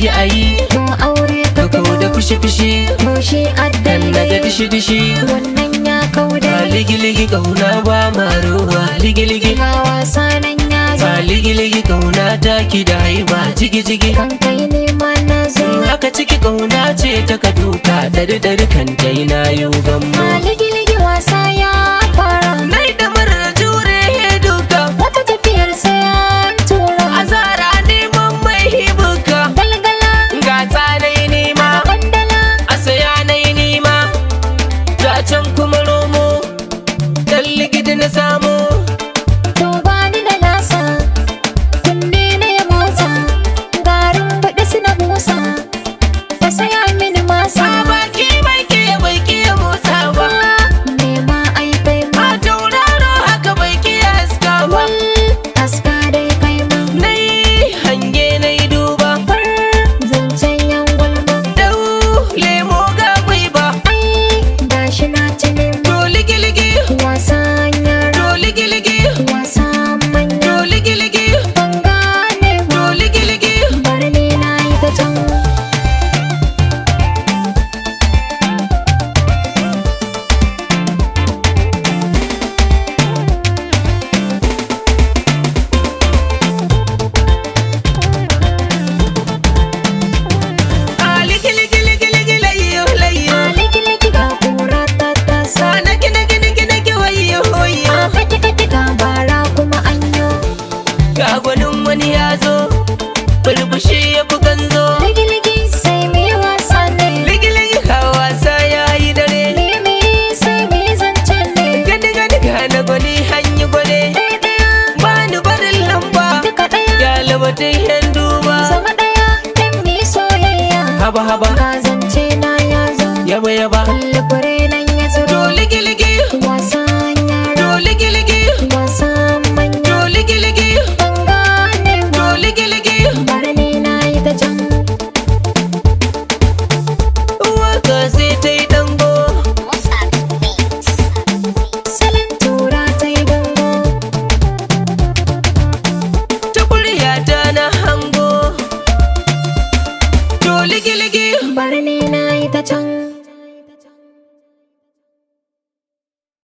ayi mu aure ka kau da fushi-fushi mu shi kan na ga addalle dishi-dishi wannan ya kauda ligi-ligi kauna ba ma ruwa ligi-ligi ga wasa nan ya zo ligi-ligi kauna taki da haiba jigi-jigi kan kai ne ma na zo haka ciki kauna ce ta ka duka dari-dari kan tai na yi gammo ligi-ligi wasa ya fara nai da marar jure duka wata tafiyar sai an tura azara neman mai hibuka galgala ga tsanai nema kwandala a saya nai nema ga can kuma romo dan ligidi na samu to bani da nasa kunne na ya motsa garin baɗi suna busa ka saya mini masa baki bai ke motsa ba nema ai kai ma a tauraro haka bai ke haska ba aska dai kai ma nai hange nai duba far zancen yan gulma dau lemo ga bai ba ai gashi na ci nema to ligi-ligi wasan yara to ligi-ligi wasan manya to ligi-ligi ban gane ba to ligi-ligi bar ni na yi ta can ligi-ligi layyo layyo liki-liki ga kura ta tasa naki wayyo wayyo a kati-kati ga bara kuma anyo ga gwanin wani ya zo burbushi ya fi ganzo liki-liki sai mi wasa ne ligi-ligi ka wasa ya yi dare limi sai mi zance ne gani-gani ga na gwani hanyi gwade ɗaya-ɗaya ba ni barin lamba duka ɗaya ya labatin yan duba zama ɗaya ɗan mi soyayya haba-haba ga zance na ya zo yaba-yaba kalli fure nan ya to tsiro ligi-ligi wasan yara to ligi-ligi